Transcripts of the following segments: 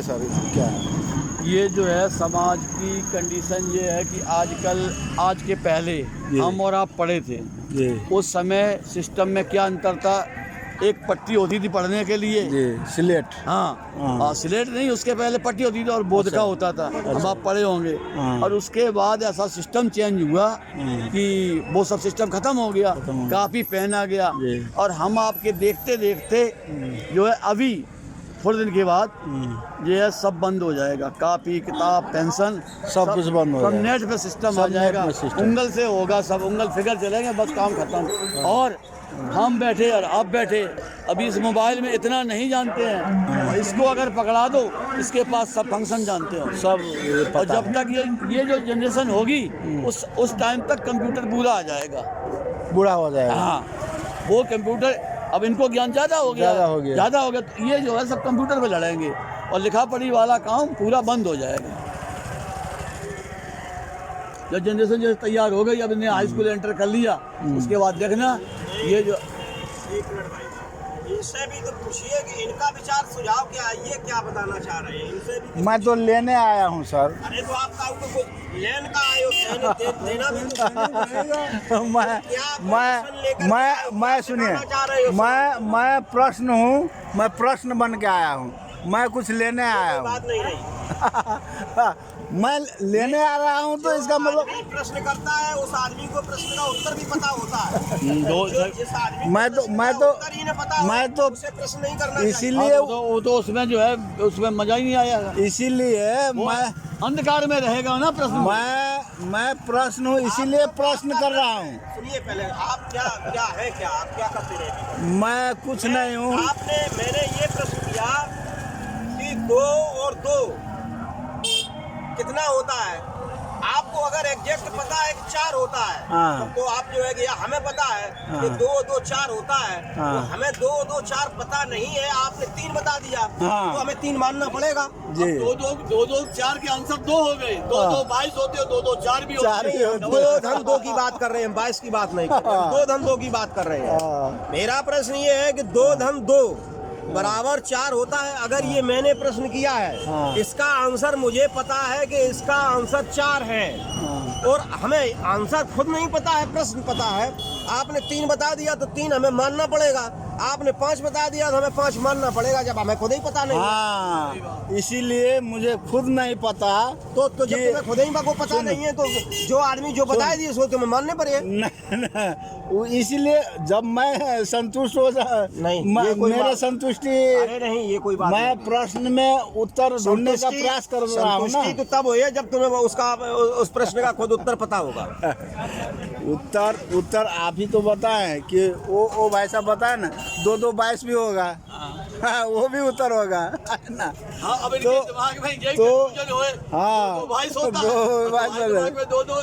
Sir क्या है? ये जो है समाज की कंडीशन ये है कि आजकल आज के पहले हम और आप पढ़े थे, उस समय सिस्टम में क्या अंतर था। एक पट्टी होती थी पढ़ने के लिए, स्लेट। हाँ स्लेट नहीं, उसके पहले पट्टी होती थी और बोध का होता था। अब आप पढ़े होंगे। और उसके बाद ऐसा सिस्टम चेंज हुआ कि वो सब सिस्टम खत्म हो गया, काफ़ी पेन आ गया। और हम आपके देखते देखते जो है अभी थोड़े दिन के बाद जो है सब बंद हो जाएगा। कापी किताब पेंशन सब कुछ बंद हो जाएगा। सब नेट पे सिस्टम आ जाएगा, उंगल से होगा, सब उंगल फिगर चलेंगे, बस काम खत्म। और हम बैठे और आप बैठे अभी इस मोबाइल में इतना नहीं जानते हैं, इसको अगर पकड़ा दो इसके पास सब फंक्शन जानते हो सब। और जब तक ये जो जनरेशन होगी उस टाइम तक कंप्यूटर पूरा आ जाएगा, बूढ़ा हो जाएगा। हाँ वो कंप्यूटर, अब इनको ज्ञान ज़्यादा हो गया तो ये जो है सब कंप्यूटर पे लड़ेंगे और लिखा पढ़ी वाला काम पूरा बंद हो जाएगा। जब जनरेशन जो तैयार हो गई, अब इन्हें हाई स्कूल एंटर कर लिया, उसके बाद देखना ये जो इनसे भी तो पूछिए कि इनका विचार सुझाव क्या है, ये क्या बताना चाह रहे हैं। इनसे भी मैं तो लेने आया हूँ सर। अरे तो आपका कुछ लेन का आयो देना भी तो मैं सुनिए, मैं प्रश्न हूँ, मैं प्रश्न बन के आया हूँ, मैं कुछ लेने आया हूँ। बात नहीं रही। मैं लेने आ रहा हूँ तो इसका मतलब प्रश्न करता है, उस आदमी को प्रश्न का उत्तर भी पता होता है। मैं तो प्रश्न नहीं करना, इसीलिए वो तो उसमें जो है उसमें मजा ही नहीं आएगा, इसीलिए मैं अंधकार में रहेगा ना प्रश्न। मैं प्रश्न हूँ, इसीलिए प्रश्न कर रहा हूँ। सुनिए पहले आप क्या है, क्या आप क्या करते रहे? मैं कुछ नहीं हूँ। मैंने ये प्रश्न किया कि 2 और 2 कितना होता है। आपको अगर एग्जैक्ट पता है कि 4 होता है, तो आप जो है कि हमें पता है कि 2 2 4 होता है, तो हमें 2 2 4 पता नहीं है, आपने 3 बता दिया, तो हमें 3 मानना पड़ेगा। 2 2 4 के आंसर 2 हो गए, 2 2 22 होते हो, 2 2 4 भी होते हैं। 2 धन 2 की बात कर रहे हैं, 22 की बात नहीं कर रहे हैं, 2 धन 2 की बात कर रहे हैं। मेरा प्रश्न ये है कि 2 धन 2 बराबर 4 होता है। अगर ये मैंने प्रश्न किया है, इसका आंसर मुझे पता है कि इसका आंसर 4 है, और हमें आंसर खुद नहीं पता है, प्रश्न पता है। आपने 3 बता दिया तो 3 हमें मानना पड़ेगा, आपने 5 बता दिया तो हमें 5 मानना पड़ेगा, जब हमें खुद ही पता नहीं। हाँ, इसीलिए मुझे खुद नहीं पता। तो जब तुम्हें खुद ही को पता नहीं है तो जो आदमी जो बता दिए सो तुम्हें मानने पड़ेगा। इसीलिए जब मैं संतुष्ट हो मेरा संतुष्टि, अरे नहीं ये कोई बात मैं प्रश्न में उत्तर ढूंढने का प्रयास कर रहा हूँ ना। तो तब होए जब तुम्हें उस प्रश्न का खुद उत्तर पता होगा। उत्तर आप ही तो बताएं कि वो भाई साहब बताए ना, 2 2 22 भी होगा। हाँ, वो भी उत्तर होगा ना। हाँ, अब इनके दिमाग में यही तो जो है, हाँ 2 22 होता है, 2 2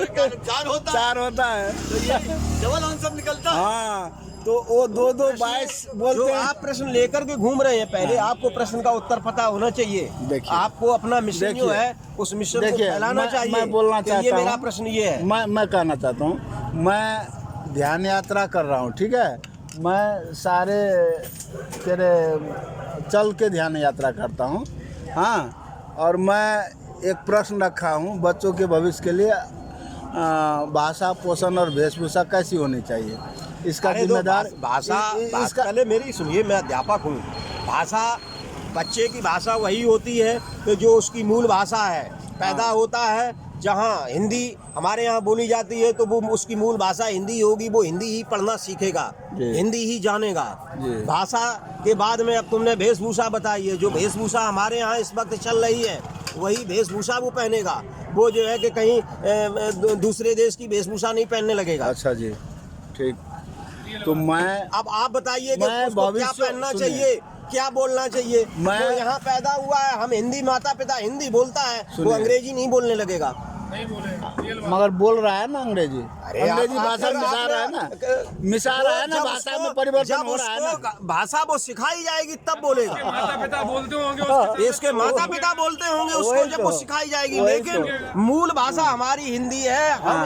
4 होता है, तो ये डबल आंसर निकलता है। हाँ, तो वो 2 2 22 बोलते हैं। आप प्रश्न लेकर के घूम रहे हैं, पहले आपको प्रश्न का उत्तर पता होना चाहिए। आपको अपना मिशन जो है उस मिशन को फैलाना चाहिए। मैं बोलना चाहता हूँ, ये मेरा प्रश्न ये है। मैं कहना चाहता हूँ, मैं ध्यान यात्रा कर रहा हूँ, ठीक है। मैं सारे तेरे चल के ध्यान यात्रा करता हूँ। हाँ, और मैं एक प्रश्न रखा हूँ बच्चों के भविष्य के लिए, भाषा पोषण और वेशभूषा कैसी होनी चाहिए, इसका जिम्मेदार इसका पहले मेरी सुनिए, मैं अध्यापक हूँ। भाषा, बच्चे की भाषा वही होती है कि जो उसकी मूल भाषा है। पैदा होता है जहाँ हिंदी हमारे यहाँ बोली जाती है, तो वो उसकी मूल भाषा हिंदी होगी, वो हिंदी ही पढ़ना सीखेगा, हिंदी ही जानेगा। भाषा के बाद में अब तुमने वेशभूषा बताई है, जो वेशभूषा हमारे यहाँ इस वक्त चल रही है वही वेशभूषा वो पहनेगा। वो जो है कि कहीं दूसरे देश की वेशभूषा नहीं पहनने लगेगा। अच्छा जी, ठीक। तो मैं अब आप बताइए कि उसको क्या पहनना चाहिए, क्या बोलना चाहिए। जो यहाँ पैदा हुआ है, हम हिंदी, माता पिता हिंदी बोलता है, वो अंग्रेजी नहीं बोलने लगेगा। मगर बोल रहा है ना अंग्रेजी, अंग्रेजी भाषा मिशा रहा है ना, भाषा में परिवर्तन हो रहा है ना। भाषा वो सिखाई जाएगी तब बोलेगा। माता पिता बोलते होंगे, इसके माता पिता बोलते होंगे उसको जब वो सिखाई जाएगी, लेकिन मूल भाषा हमारी हिंदी है। हम